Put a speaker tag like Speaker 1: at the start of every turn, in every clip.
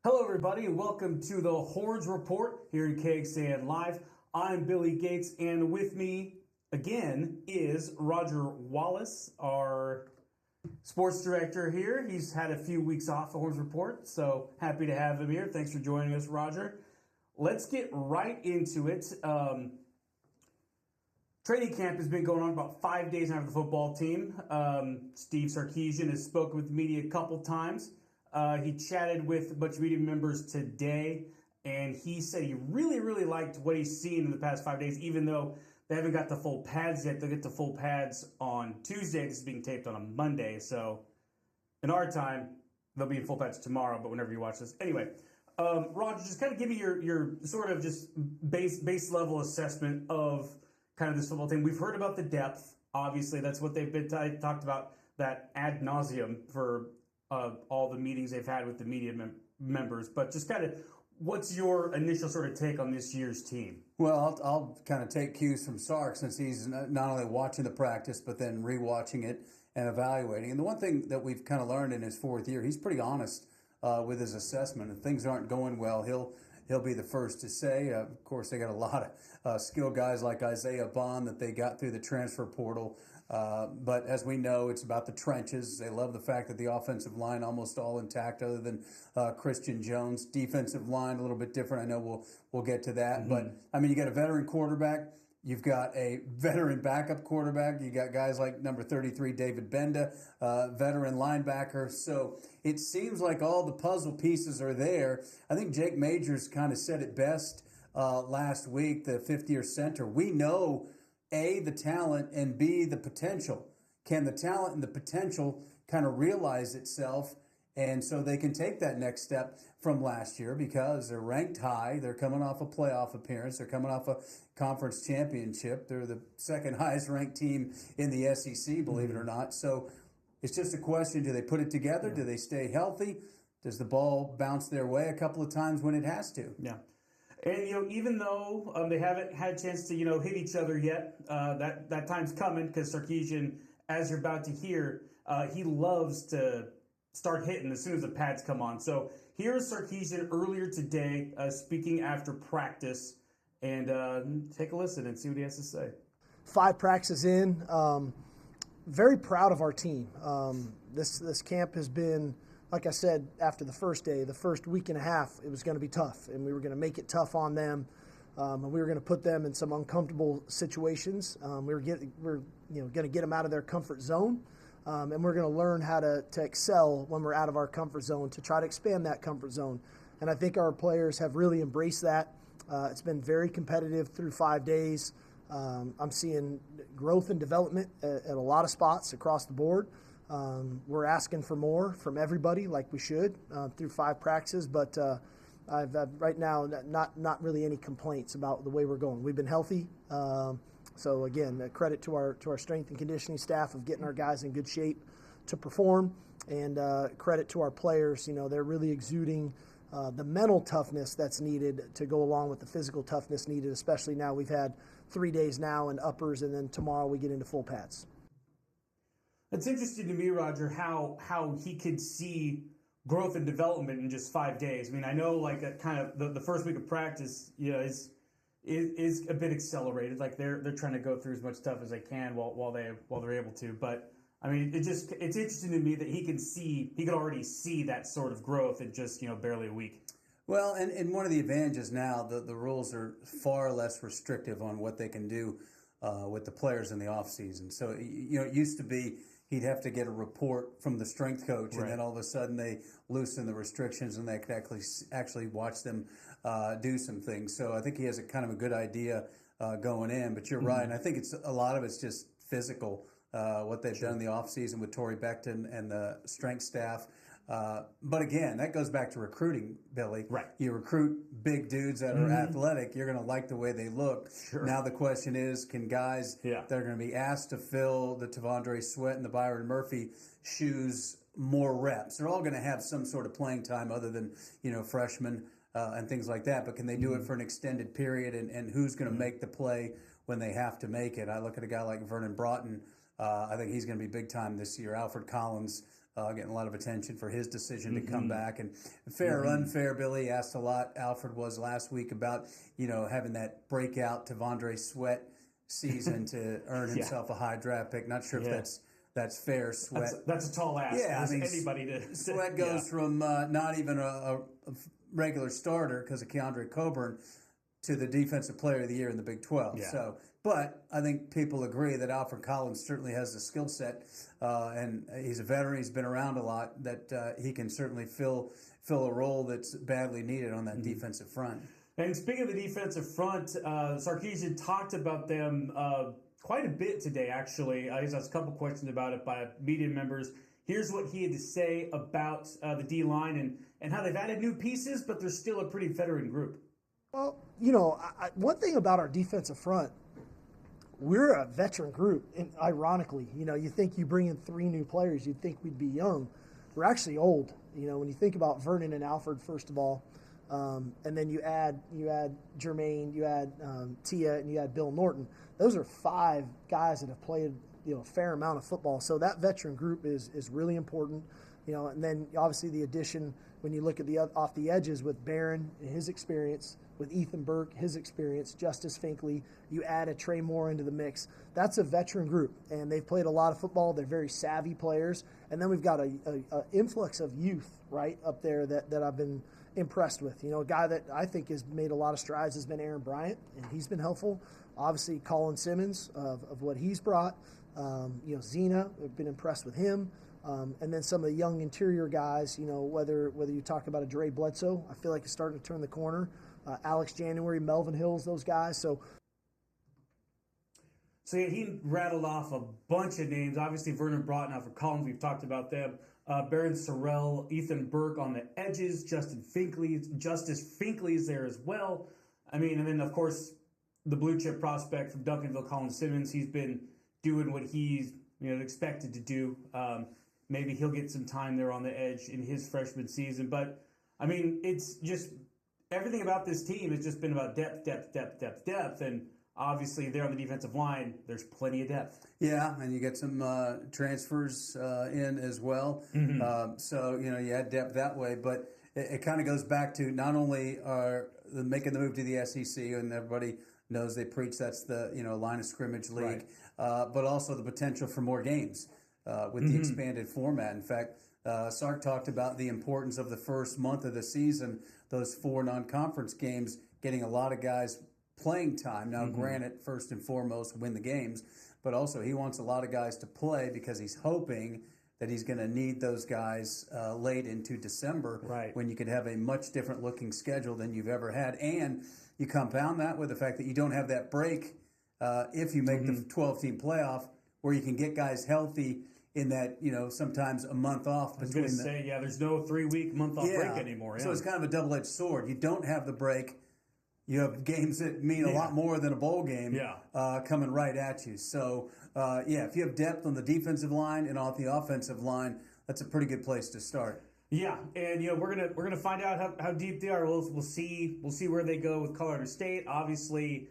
Speaker 1: Hello, everybody, and welcome to the Horns Report here in KXAN Live. I'm Billy Gates, and with me again is Roger Wallace, our sports director here. He's had a few weeks off the Horns Report, so happy to have him here. Thanks for joining us, Roger. Let's get right into it. Training camp has been going on about 5 days now for the football team. Steve Sarkisian has spoken with the media a couple times. He chatted with a bunch of media members today, and he said he really liked what he's seen in the past 5 days, even though they haven't got the full pads yet. They'll get the full pads on Tuesday. This is being taped on a Monday, so in our time, they'll be in full pads tomorrow, but whenever you watch this. Anyway, Roger, just kind of give me your sort of just base level assessment of kind of this football team. We've heard about the depth. Obviously, that's what they've been talked about that ad nauseum for all the meetings they've had with the media members. But just kind of, what's your initial sort of take on this year's team?
Speaker 2: Well, I'll kind of take cues from Sark since he's not only watching the practice, but then rewatching it and evaluating. And the one thing that we've kind of learned in his fourth year, he's pretty honest with his assessment. If things aren't going well, he'll be the first to say. Of course, they got a lot of skilled guys like Isaiah Bond that they got through the transfer portal. But as we know, it's about the trenches. They love the fact that the offensive line almost all intact, other than Christian Jones. Defensive line a little bit different. I know we'll get to that. Mm-hmm. But I mean, you got a veteran quarterback. You've got a veteran backup quarterback. You got guys like number 33, David Benda, veteran linebacker. So it seems like all the puzzle pieces are there. I think Jake Majors kind of said it best last week, the fifth-year center. We know, A, the talent, and B, the potential. Can the talent and the potential kind of realize itself? And so they can take that next step from last year because they're ranked high. They're coming off a playoff appearance. They're coming off a conference championship. They're the second highest ranked team in the SEC, believe it or not. So it's just a question, do they put it together? Yeah. Do they stay healthy? Does the ball bounce their way a couple of times when it has to?
Speaker 1: Yeah. And, even though they haven't had a chance to, hit each other yet, that time's coming because Sarkisian, as you're about to hear, he loves to start hitting as soon as the pads come on. So here's Sarkisian earlier today speaking after practice, and take a listen and see what he has to say.
Speaker 3: 5 practices in, very proud of our team. This camp has been, like I said, after the first day, the first week and a half, it was going to be tough, and we were going to make it tough on them, and we were going to put them in some uncomfortable situations. We were going to get them out of their comfort zone. And we're going to learn how to excel when we're out of our comfort zone, to try to expand that comfort zone. And I think our players have really embraced that. It's been very competitive through 5 days. I'm seeing growth and development at a lot of spots across the board. We're asking for more from everybody, like we should, through 5 practices. But I've right now not really any complaints about the way we're going. We've been healthy. So again, credit to our strength and conditioning staff of getting our guys in good shape to perform, and credit to our players. They're really exuding the mental toughness that's needed to go along with the physical toughness needed, especially now we've had 3 days now in uppers, and then tomorrow we get into full pads.
Speaker 1: It's interesting to me, Roger, how he could see growth and development in just 5 days. I mean, I know like a kind of the first week of practice, is a bit accelerated. Like they're trying to go through as much stuff as they can while they're able to. But I mean, it's interesting to me that he could already see that sort of growth in just barely a week.
Speaker 2: Well, and one of the advantages now, the rules are far less restrictive on what they can do with the players in the off season. So it used to be he'd have to get a report from the strength coach, right, and then all of a sudden they loosen the restrictions and they could actually watch them do some things. So I think he has a kind of a good idea going in. But you're right, and I think a lot of it's just physical, what they've done in the offseason with Torrey Becton and the strength staff. But again, that goes back to recruiting, Billy.
Speaker 1: Right.
Speaker 2: You recruit big dudes that are athletic, you're going to like the way they look.
Speaker 1: Sure.
Speaker 2: Now the question is, can guys that are going to be asked to fill the Tavondre Sweat and the Byron Murphy shoes more reps? They're all going to have some sort of playing time other than, freshmen and things like that. But can they do it for an extended period? And who's going to make the play when they have to make it? I look at a guy like Vernon Broughton. I think he's going to be big time this year. Alfred Collins, getting a lot of attention for his decision to come back. And fair or unfair, Billy asked a lot. Alfred was last week about, having that breakout T'Vondre Sweat season to earn himself a high draft pick. Not sure if that's fair. Sweat.
Speaker 1: That's a tall ask.
Speaker 2: Yeah,
Speaker 1: anybody to
Speaker 2: Sweat goes from not even a regular starter because of Keandre Coburn to the Defensive Player of the Year in the Big 12.
Speaker 1: Yeah.
Speaker 2: So, but I think people agree that Alfred Collins certainly has the skill set, and he's a veteran. He's been around a lot. That he can certainly fill a role that's badly needed on that defensive front.
Speaker 1: And speaking of the defensive front, Sarkisian talked about them quite a bit today, actually. He was asked a couple questions about it by media members. Here's what he had to say about the D-line and how they've added new pieces, but they're still a pretty veteran group.
Speaker 3: Well, one thing about our defensive front, we're a veteran group. And ironically, you think you bring in 3 new players, you'd think we'd be young. We're actually old. When you think about Vernon and Alfred, first of all, and then you add Jermaine, you add Tia, and you add Bill Norton. Those are 5 guys that have played a fair amount of football. So that veteran group is really important. And then obviously the addition when you look at off the edges with Barron and his experience, with Ethan Burke, his experience, Justice Finkley, you add a Trey Moore into the mix. That's a veteran group, and they've played a lot of football. They're very savvy players. And then we've got a influx of youth right up there that I've been impressed with. A guy that I think has made a lot of strides has been Aaron Bryant, and he's been helpful. Obviously, Colin Simmons of what he's brought. Zena, I've been impressed with him. And then some of the young interior guys, whether you talk about a Dre Bledsoe, I feel like he's starting to turn the corner. Alex January, Melvin Hills, those guys. So
Speaker 1: yeah, he rattled off a bunch of names. Obviously, Vernon Broughton, Alfred Collins, we've talked about them. Barron Sorrell, Ethan Burke on the edges, Justice Finkley's there as well. And then, of course, the blue chip prospect from Duncanville, Colin Simmons. He's been doing what he's expected to do. Maybe he'll get some time there on the edge in his freshman season. But, it's just everything about this team has just been about depth. And obviously there on the defensive line, there's plenty of depth.
Speaker 2: Yeah, and you get some transfers in as well. So, you add depth that way. But it kind of goes back to not only are making the move to the SEC, and everybody knows they preach that's the line of scrimmage league, right. But also the potential for more games with the expanded format. In fact, Sark talked about the importance of the first month of the season, those 4 non-conference games, getting a lot of guys playing time. Now, granted, first and foremost, win the games, but also he wants a lot of guys to play because he's hoping that he's going to need those guys late into December,
Speaker 1: right,
Speaker 2: when you could have a much different looking schedule than you've ever had. And you compound that with the fact that you don't have that break if you make the 12-team playoff, where you can get guys healthy in that, sometimes a month off.
Speaker 1: I was going to say, there's no 3-week month off break anymore. Yeah.
Speaker 2: So it's kind of a double-edged sword. You don't have the break. You have games that mean a lot more than a bowl game coming right at you. So, if you have depth on the defensive line and on the offensive line, that's a pretty good place to start.
Speaker 1: Yeah, and we're gonna find out how deep they are. We'll see where they go with Colorado State. Obviously,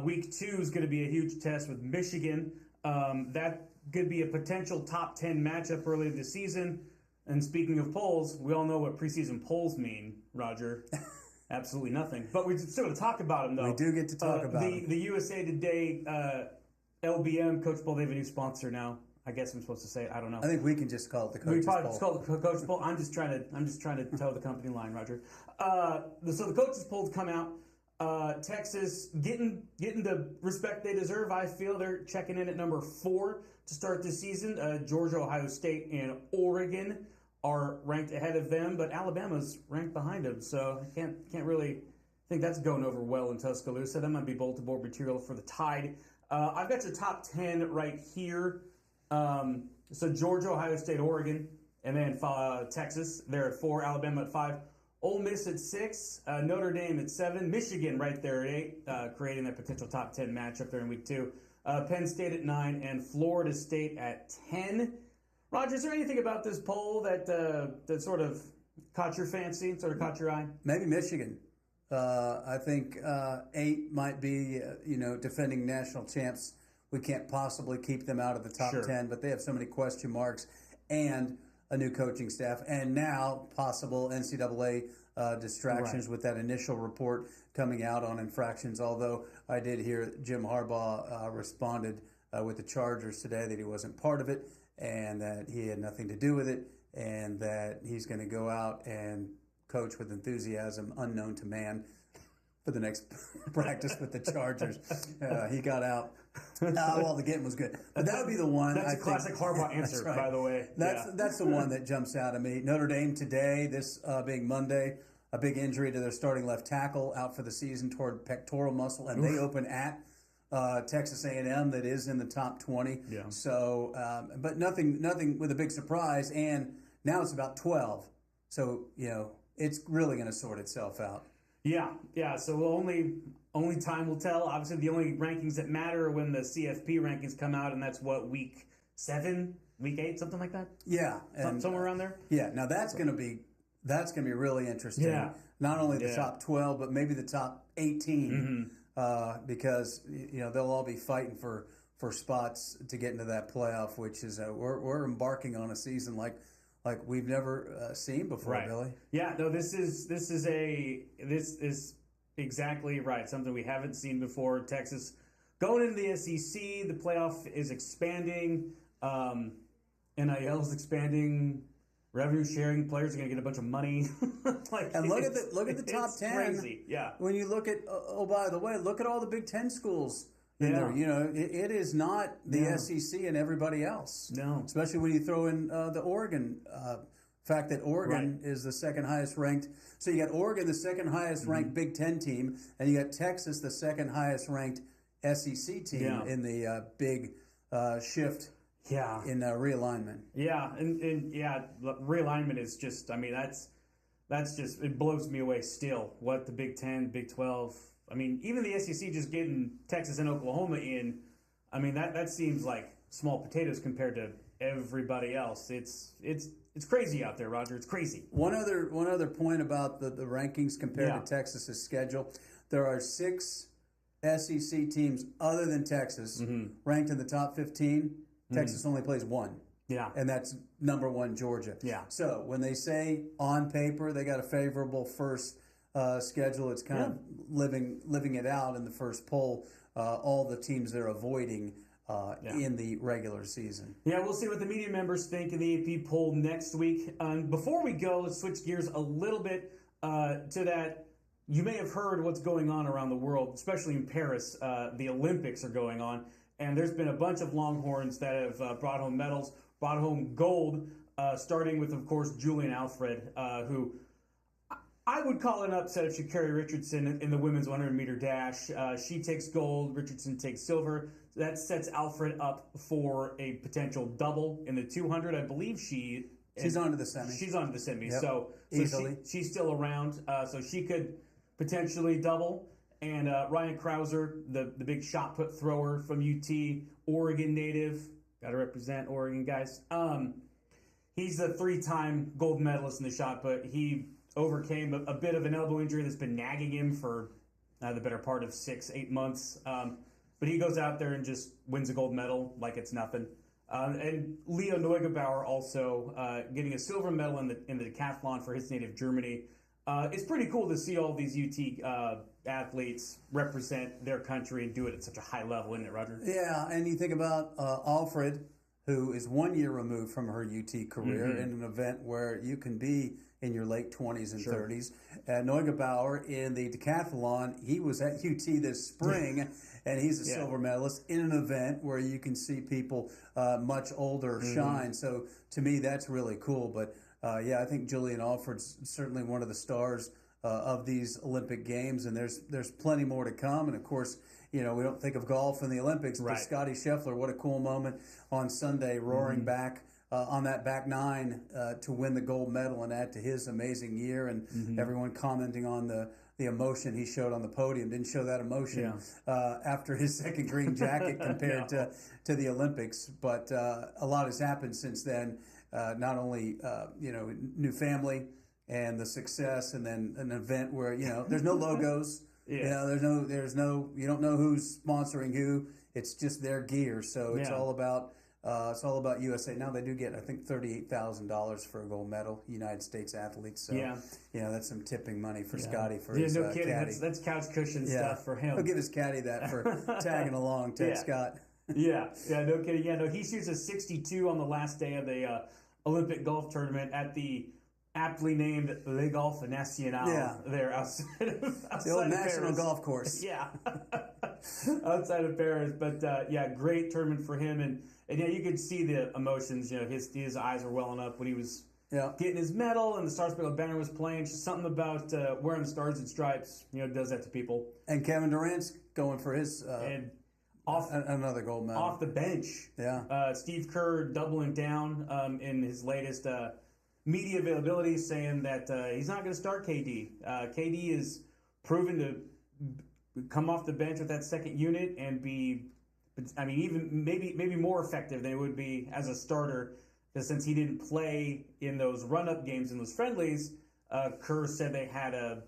Speaker 1: week 2 is going to be a huge test with Michigan. That could be a potential top 10 matchup early this season. And speaking of polls, we all know what preseason polls mean, Roger. Absolutely nothing. But we're still going to talk about them, though.
Speaker 2: We do get to talk about them.
Speaker 1: The USA Today LBM Coach Bowl, they have a new sponsor now. I guess I'm supposed to say it. I don't know.
Speaker 2: I think we can just call it the Coach Bowl.
Speaker 1: We probably just call it the Coach Bowl. I'm just trying to toe the company line, Roger. So the Coaches polls come out. Texas getting the respect they deserve. I feel they're checking in at number 4 to start this season. Georgia, Ohio State, and Oregon are ranked ahead of them, but Alabama's ranked behind them. So I can't really think that's going over well in Tuscaloosa. That might be bulletin board material for the Tide. I've got your top 10 right here. So Georgia, Ohio State, Oregon, and then Texas. They're at 4. Alabama at 5. Ole Miss at 6. Notre Dame at 7. Michigan right there at 8, creating that potential top 10 matchup there in week 2. Penn State at 9, and Florida State at 10. Roger, is there anything about this poll that sort of caught your fancy, sort of caught your eye?
Speaker 2: Maybe Michigan. I think 8 might be, defending national champs. We can't possibly keep them out of the top 10, but they have so many question marks. And a new coaching staff, and now possible NCAA distractions with that initial report coming out on infractions. Although I did hear Jim Harbaugh responded with the Chargers today that he wasn't part of it and that he had nothing to do with it, and that he's going to go out and coach with enthusiasm unknown to man for the next practice with the Chargers. He got out. Well, the game was good. But that would be the one.
Speaker 1: That's a classic Harbaugh answer,
Speaker 2: right.
Speaker 1: by the way.
Speaker 2: That's the one that jumps out at me. Notre Dame today, this being Monday, a big injury to their starting left tackle, out for the season toward pectoral muscle, and they open at Texas A&M that is in the top 20.
Speaker 1: Yeah.
Speaker 2: So, but nothing with a big surprise, and now it's about 12. So, it's really going to sort itself out.
Speaker 1: Yeah. So only time will tell. Obviously, the only rankings that matter are when the CFP rankings come out, and that's what, week 7, week 8, something like that.
Speaker 2: Yeah, and
Speaker 1: somewhere around there.
Speaker 2: Yeah. Now that's going to be really interesting.
Speaker 1: Yeah.
Speaker 2: Not only the top 12, but maybe the top 18, because they'll all be fighting for spots to get into that playoff, which is we're embarking on a season like we've never seen before,
Speaker 1: right.
Speaker 2: Billy.
Speaker 1: Yeah, no, this is exactly right. Something we haven't seen before. Texas going into the SEC, the playoff is expanding, NIL is expanding, revenue sharing. Players are going to get a bunch of money.
Speaker 2: And look at the top 10.
Speaker 1: Crazy. Yeah.
Speaker 2: When you look at by the way, look at all the Big Ten schools. In there. It is not the SEC and everybody else.
Speaker 1: No.
Speaker 2: Especially when you throw in the Oregon fact that Oregon is the second highest ranked. So you got Oregon, the second highest ranked Big Ten team, and you got Texas, the second highest ranked SEC team in the big shift in realignment.
Speaker 1: Yeah, and realignment is just, that's just, it blows me away still. What the Big Ten, Big 12, even the SEC just getting Texas and Oklahoma in, that seems like small potatoes compared to everybody else. It's crazy out there, Roger. It's crazy.
Speaker 2: One other point about the rankings compared to Texas's schedule. There are 6 SEC teams other than Texas ranked in the top 15. Texas only plays 1.
Speaker 1: Yeah.
Speaker 2: And that's number 1, Georgia.
Speaker 1: Yeah.
Speaker 2: So when they say on paper they got a favorable first schedule, it's kind of living it out in the first poll. All the teams they're avoiding in the regular season.
Speaker 1: Yeah, we'll see what the media members think in the AP poll next week. Before we go, let's switch gears a little bit to that. You may have heard what's going on around the world, especially in Paris. The Olympics are going on, and there's been a bunch of Longhorns that have brought home medals, brought home gold, starting with, of course, Julian Alfred, who I would call it an upset if Sha'Carri Richardson in the women's 100-meter dash. She takes gold, Richardson takes silver. That sets Alfred up for a potential double in the 200. I believe she's
Speaker 2: on to the semis.
Speaker 1: She's on to the semis.
Speaker 2: Yep.
Speaker 1: So she's still around. So she could potentially double. And Ryan Krauser, the big shot put thrower from UT, Oregon native. Got to represent Oregon, guys. He's a 3-time gold medalist in the shot put. He overcame a bit of an elbow injury that's been nagging him for the better part of 6-8 months. But he goes out there and just wins a gold medal like it's nothing. And Leo Neugebauer also getting a silver medal in the decathlon for his native Germany. It's pretty cool to see all these UT athletes represent their country and do it at such a high level, isn't it, Roger?
Speaker 2: Yeah, and you think about Alfred, who is 1 year removed from her UT career in an event where you can be in your late 20s and 30s. Neugebauer in the decathlon, he was at UT this spring, and he's a silver medalist in an event where you can see people much older shine. So to me, that's really cool. But I think Julian Alfred's certainly one of the stars of these Olympic Games, and there's plenty more to come. And of course, we don't think of golf in the Olympics, but Scotty Scheffler, what a cool moment on Sunday, roaring back on that back nine to win the gold medal and add to his amazing year, and everyone commenting on the emotion he showed on the podium. Didn't show that emotion after his second green jacket compared to the Olympics, but a lot has happened since then. Not only new family and the success, and then an event where there's no logos. There's no you don't know who's sponsoring who. It's just their gear. So it's all about It's all about USA. Now they do get, I think, $38,000 for a gold medal, United States athletes. So,
Speaker 1: Yeah.
Speaker 2: that's some tipping money for Scotty for
Speaker 1: Yeah,
Speaker 2: his
Speaker 1: no kidding.
Speaker 2: caddy.
Speaker 1: That's couch cushion stuff for him.
Speaker 2: He'll give his caddy that for tagging along, Ted Scott.
Speaker 1: Yeah, no kidding. Yeah, no, he shoots a 62 on the last day of the Olympic golf tournament at the aptly named Le Golf National there outside of
Speaker 2: The old National
Speaker 1: Paris.
Speaker 2: Golf Course.
Speaker 1: Yeah, outside of Paris. But great tournament for him, and yeah, you could see the emotions. His eyes were welling up when he was getting his medal, and the Star Spangled Banner was playing. Just something about wearing the Stars and Stripes, does that to people.
Speaker 2: And Kevin Durant's going for his another gold medal
Speaker 1: off the bench.
Speaker 2: Yeah,
Speaker 1: Steve Kerr doubling down in his latest media availability, saying that he's not going to start KD. KD is proven to come off the bench with that second unit and be, even maybe more effective than it would be as a starter. Because since he didn't play in those run-up games in those friendlies, Kerr said they had a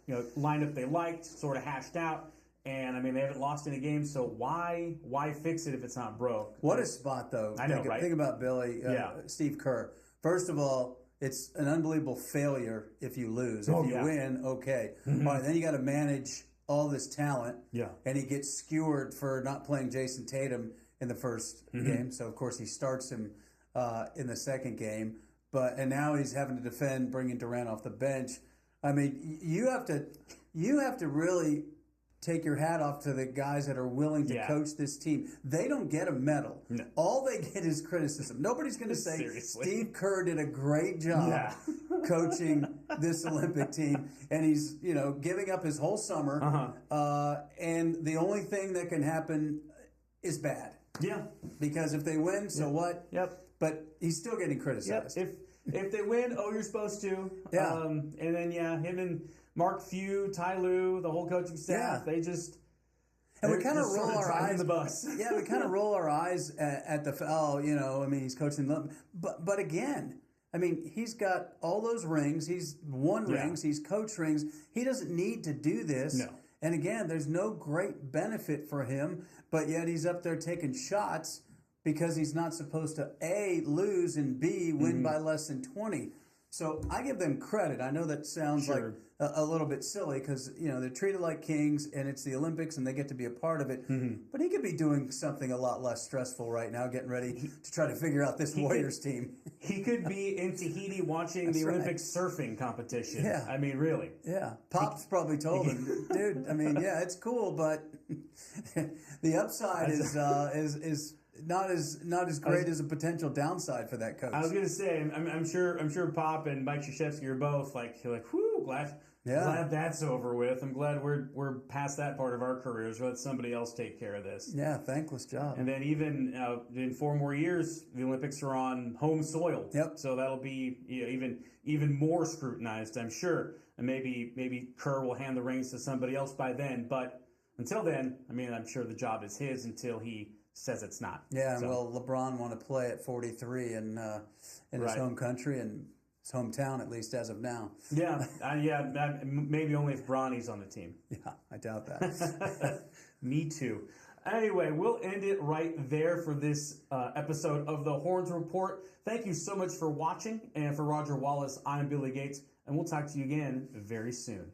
Speaker 1: lineup they liked, sort of hashed out. And they haven't lost any games, so why fix it if it's not broke?
Speaker 2: What a spot, though.
Speaker 1: I know, right?
Speaker 2: Think about Billy, Steve Kerr. First of all, it's an unbelievable failure if you lose. If you win, okay.
Speaker 1: Mm-hmm.
Speaker 2: All right, then you got to manage all this talent.
Speaker 1: Yeah.
Speaker 2: And he gets skewered for not playing Jason Tatum in the first game. So, of course, he starts him in the second game. And now he's having to defend bringing Durant off the bench. You have to really take your hat off to the guys that are willing to coach this team. They don't get a medal. No. All they get is criticism. Nobody's going to say Steve Kerr did a great job coaching this Olympic team, and he's giving up his whole summer. And the only thing that can happen is bad.
Speaker 1: Yeah,
Speaker 2: because if they win, so what?
Speaker 1: Yep.
Speaker 2: But he's still getting criticized.
Speaker 1: Yep. If they win, you're supposed to.
Speaker 2: Yeah.
Speaker 1: And then him and Mark Few, Ty Lue, the whole coaching staff, they just...
Speaker 2: And we kind of roll our eyes.
Speaker 1: The bus.
Speaker 2: Yeah, we kind of roll our eyes at the he's coaching them. But again, he's got all those rings. He's won rings. He's coached rings. He doesn't need to do this.
Speaker 1: No.
Speaker 2: And again, there's no great benefit for him, but yet he's up there taking shots because he's not supposed to A, lose, and B, win by less than 20. So I give them credit. I know that sounds like a little bit silly because, they're treated like kings and it's the Olympics and they get to be a part of it. But he could be doing something a lot less stressful right now, getting ready to try to figure out this Warriors team.
Speaker 1: He could be in Tahiti watching the Olympic surfing competition.
Speaker 2: Yeah.
Speaker 1: Really.
Speaker 2: Yeah. Pop's probably told him, dude, it's cool, but the upside is not as great as a potential downside for that coach.
Speaker 1: I was going to say, I'm sure Pop and Mike Krzyzewski are both whew, glad that's over with. I'm glad we're past that part of our careers. Let somebody else take care of this.
Speaker 2: Yeah, thankless job.
Speaker 1: And then even in 4 more years, the Olympics are on home soil.
Speaker 2: Yep.
Speaker 1: So that'll be even more scrutinized, I'm sure. And maybe Kerr will hand the reins to somebody else by then. But until then, I'm sure the job is his until he says it's not.
Speaker 2: Yeah, so. Well, LeBron want to play at 43 in his home country and his hometown, at least as of now.
Speaker 1: Yeah, maybe only if Bronny's on the team.
Speaker 2: Yeah, I doubt that.
Speaker 1: Me too. Anyway, we'll end it right there for this episode of the Horns Report. Thank you so much for watching, and for Roger Wallace, I'm Billy Gates, and we'll talk to you again very soon.